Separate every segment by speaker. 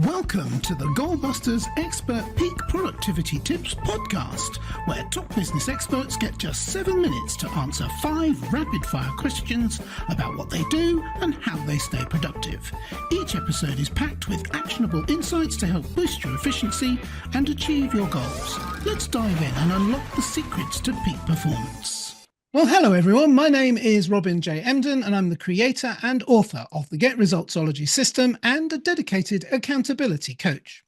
Speaker 1: Welcome to the Goalbusters Expert Peak Productivity Tips podcast, where top business experts get just 7 minutes to answer 5 rapid-fire questions about what they do and how they stay productive. Each episode is packed with actionable insights to help boost your efficiency and achieve your goals. Let's dive in and unlock the secrets to peak performance. Well, hello everyone. My name is Robin J. Emden, and I'm the creator and author of the Get Resultsology system and a dedicated accountability coach.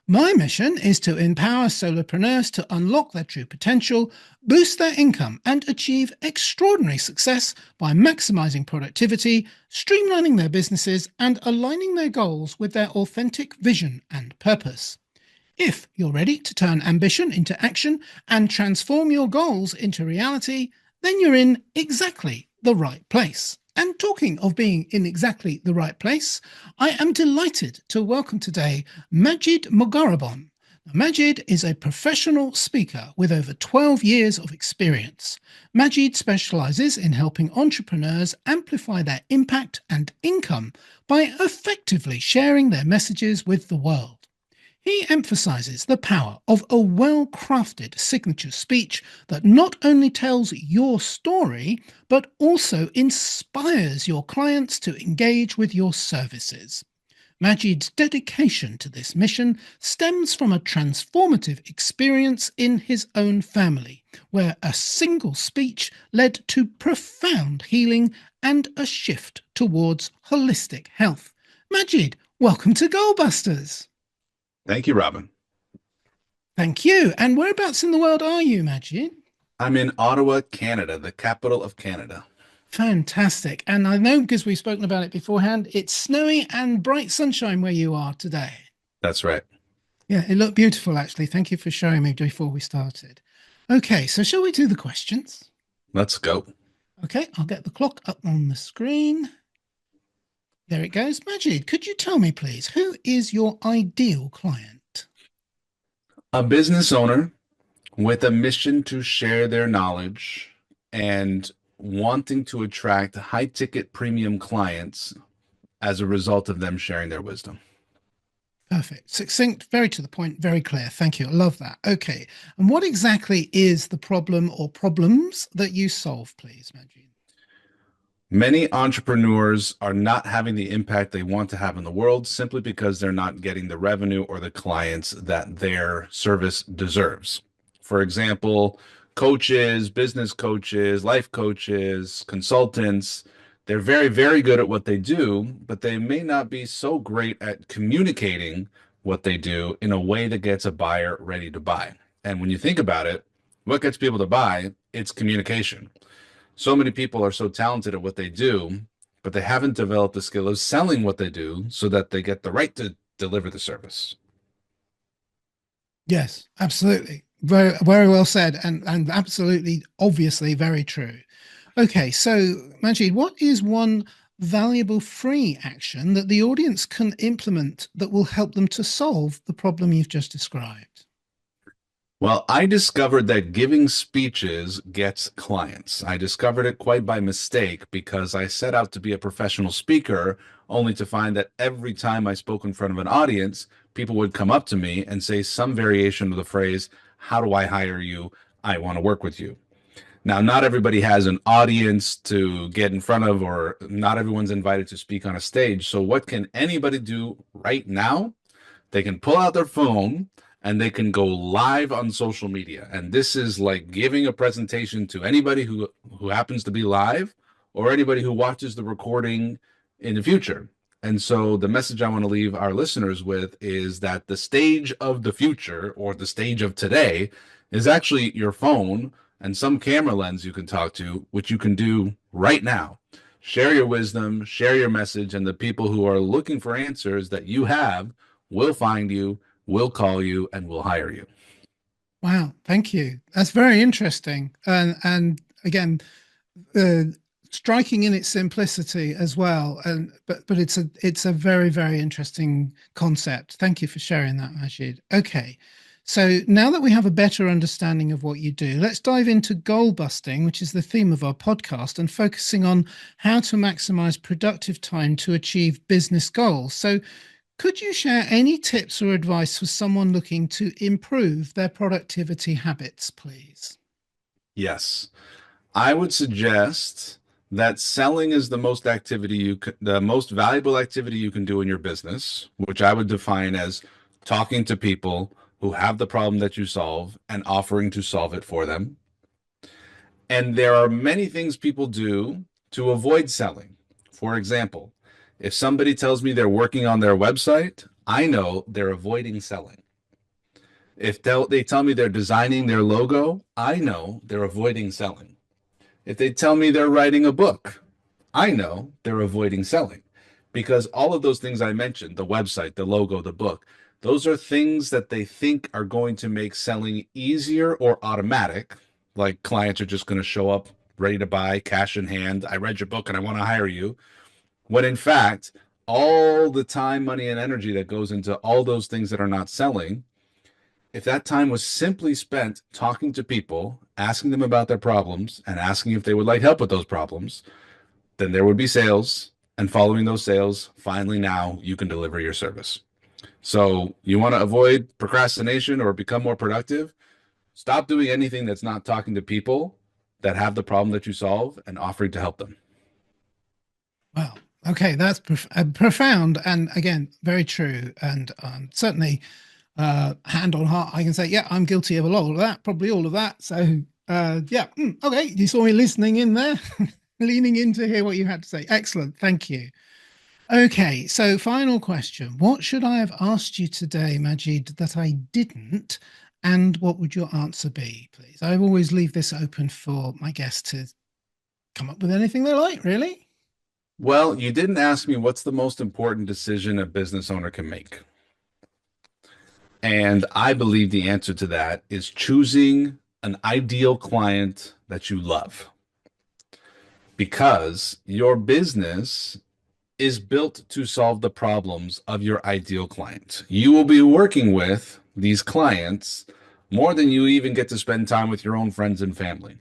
Speaker 1: My mission is to empower solopreneurs to unlock their true potential, boost their income, and achieve extraordinary success by maximizing productivity, streamlining their businesses, and aligning their goals with their authentic vision and purpose. If you're ready to turn ambition into action and transform your goals into reality, then you're in exactly the right place. And talking of being in exactly the right place, I am delighted to welcome today Majeed Mogharreban. Majeed is a professional speaker with over 12 years of experience. Majeed specializes in helping entrepreneurs amplify their impact and income by effectively sharing their messages with the world. He emphasizes the power of a well-crafted signature speech that not only tells your story, but also inspires your clients to engage with your services. Majeed's dedication to this mission stems from a transformative experience in his own family, where a single speech led to profound healing and a shift towards holistic health. Majeed, welcome to Goalbusters.
Speaker 2: Thank you, Robin.
Speaker 1: Thank you. And whereabouts in the world are you, Majeed?
Speaker 2: I'm in Ottawa, Canada, the capital of Canada.
Speaker 1: Fantastic. And I know, because we've spoken about it beforehand, it's snowy and bright sunshine where you are today.
Speaker 2: That's right.
Speaker 1: Yeah, it looked beautiful, actually. Thank you for showing me before we started. Okay, so shall we do the questions?
Speaker 2: Let's go.
Speaker 1: Okay, I'll get the clock up on the screen. There it goes. Majeed, could you tell me, please, who is your ideal client?
Speaker 2: A business owner with a mission to share their knowledge and wanting to attract high-ticket premium clients as a result of them sharing their wisdom.
Speaker 1: Perfect. Succinct, very to the point, very clear. Thank you. I love that. Okay. And what exactly is the problem or problems that you solve, please, Majeed?
Speaker 2: Many entrepreneurs are not having the impact they want to have in the world simply because they're not getting the revenue or the clients that their service deserves. For example, coaches, business coaches, life coaches, consultants, they're very, very good at what they do, but they may not be so great at communicating what they do in a way that gets a buyer ready to buy. And when you think about it, what gets people to buy? It's communication. So many people are so talented at what they do, but they haven't developed the skill of selling what they do so that they get the right to deliver the service.
Speaker 1: Yes, absolutely. Very, very well said, and absolutely, obviously, very true. Okay, so Majeed, what is one valuable free action that the audience can implement that will help them to solve the problem you've just described?
Speaker 2: Well, I discovered that giving speeches gets clients. I discovered it quite by mistake because I set out to be a professional speaker, only to find that every time I spoke in front of an audience, people would come up to me and say some variation of the phrase, "How do I hire you? I want to work with you." Now, not everybody has an audience to get in front of, or not everyone's invited to speak on a stage. So what can anybody do right now? They can pull out their phone and they can go live on social media. And this is like giving a presentation to anybody who happens to be live or anybody who watches the recording in the future. And so the message I want to leave our listeners with is that the stage of the future, or the stage of today, is actually your phone and some camera lens you can talk to, which you can do right now. Share your wisdom, share your message, and the people who are looking for answers that you have will find you, will call you, and will hire you.
Speaker 1: Wow, thank you. That's very interesting. And again, striking in its simplicity as well. But it's a very, very interesting concept. Thank you for sharing that, Majeed. Okay. So now that we have a better understanding of what you do, let's dive into goal busting, which is the theme of our podcast, and focusing on how to maximize productive time to achieve business goals. So Could you share any tips or advice for someone looking to improve their productivity habits, please?
Speaker 2: Yes. I would suggest that selling is the the most valuable activity you can do in your business, which I would define as talking to people who have the problem that you solve and offering to solve it for them. And there are many things people do to avoid selling. For example, if somebody tells me they're working on their website, I know they're avoiding selling. If they tell me they're designing their logo, I know they're avoiding selling. If they tell me they're writing a book, I know they're avoiding selling because all of those things I mentioned, the website, the logo, the book, those are things that they think are going to make selling easier or automatic. Like clients are just going to show up ready to buy, cash in hand. I read your book and I want to hire you. When in fact, all the time, money, and energy that goes into all those things that are not selling, if that time was simply spent talking to people, asking them about their problems, and asking if they would like help with those problems, then there would be sales. And following those sales, finally, now you can deliver your service. So you want to avoid procrastination or become more productive? Stop doing anything that's not talking to people that have the problem that you solve and offering to help them.
Speaker 1: Well, okay, that's profound and again, very true. And certainly, hand on heart, I can say, yeah, I'm guilty of a lot of that, probably all of that. So, yeah, okay, you saw me listening in there, leaning in to hear what you had to say. Excellent, thank you. Okay, so final question. What should I have asked you today, Majeed, that I didn't? And what would your answer be, please? I always leave this open for my guests to come up with anything they like, really.
Speaker 2: Well, you didn't ask me what's the most important decision a business owner can make. And I believe the answer to that is choosing an ideal client that you love. Because your business is built to solve the problems of your ideal client. You will be working with these clients more than you even get to spend time with your own friends and family.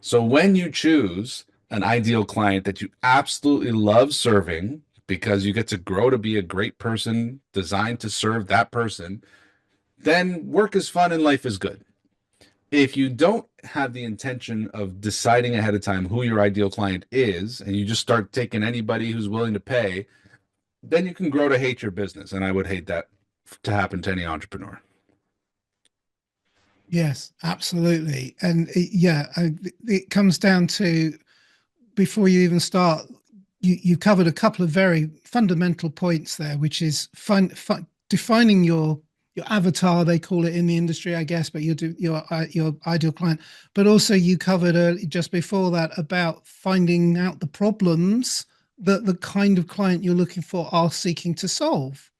Speaker 2: So when you choose an ideal client that you absolutely love serving because you get to grow to be a great person designed to serve that person, then work is fun and life is good. If you don't have the intention of deciding ahead of time who your ideal client is, and you just start taking anybody who's willing to pay, then you can grow to hate your business. And I would hate that to happen to any entrepreneur.
Speaker 1: Yes, absolutely. And yeah, it comes down to before you even start, you covered a couple of very fundamental points there, which is defining your avatar, they call it in the industry, I guess, but your ideal client. But also you covered just before that about finding out the problems that the kind of client you're looking for are seeking to solve.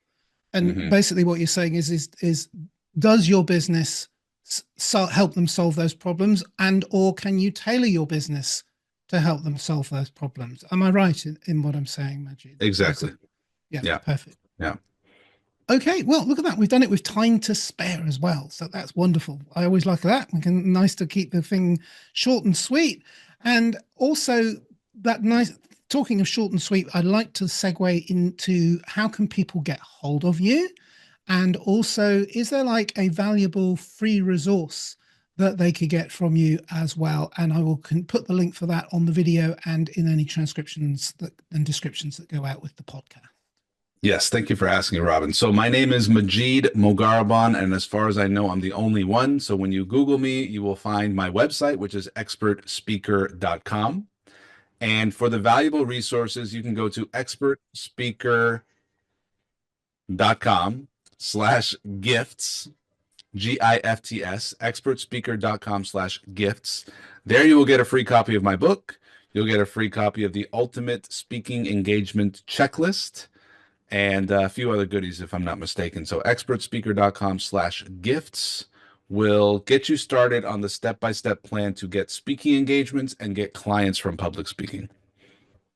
Speaker 1: And basically what you're saying is does your business help them solve those problems, and or can you tailor your business to help them solve those problems? Am I right in what I'm saying, Majeed?
Speaker 2: Exactly.
Speaker 1: Yeah,
Speaker 2: Yeah.
Speaker 1: perfect.
Speaker 2: Yeah.
Speaker 1: Okay, well, look at that. We've done it with time to spare as well. So that's wonderful. I always like that. Nice to keep the thing short and sweet. And also that nice, talking of short and sweet, I'd like to segue into how can people get hold of you? And also, is there like a valuable free resource that they could get from you as well? And I will put the link for that on the video and in any transcriptions and descriptions that go out with the podcast.
Speaker 2: Yes, thank you for asking, Robin. So my name is Majeed Mogharreban, and as far as I know, I'm the only one. So when you Google me, you will find my website, which is expertspeaker.com. And for the valuable resources, you can go to expertspeaker.com/gifts, GIFTS, expertspeaker.com/gifts. There you will get a free copy of my book. You'll get a free copy of the Ultimate Speaking Engagement Checklist and a few other goodies, if I'm not mistaken. So expertspeaker.com/gifts will get you started on the step-by-step plan to get speaking engagements and get clients from public speaking.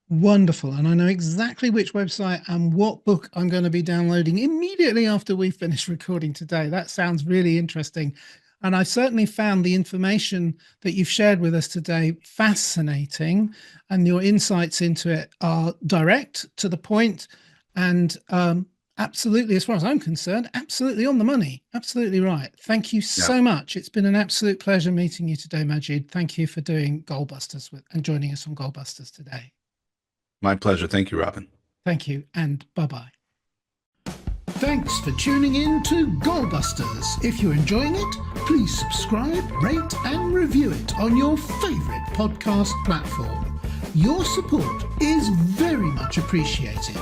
Speaker 1: Wonderful. And I know exactly which website and what book I'm going to be downloading immediately after we finish recording today. That sounds really interesting. And I certainly found the information that you've shared with us today fascinating, and your insights into it are direct, to the point, and Absolutely, as far as I'm concerned, absolutely on the money. Absolutely right. Thank you so much. It's been an absolute pleasure meeting you today, Majeed. Thank you for doing Goalbusters and joining us on Goalbusters today.
Speaker 2: My pleasure. Thank you, Robin.
Speaker 1: Thank you, and bye-bye. Thanks for tuning in to Goalbusters. If you're enjoying it, please subscribe, rate, and review it on your favourite podcast platform. Your support is very much appreciated.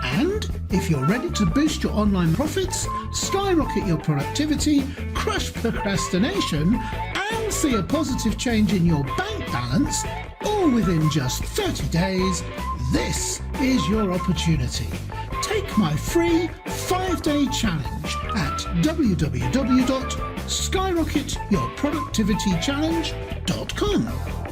Speaker 1: And if you're ready to boost your online profits, skyrocket your productivity, crush procrastination, and see a positive change in your bank balance, all within just 30 days, this is your opportunity. Take my free 5-day challenge at www.skyrocketyourproductivitychallenge.com.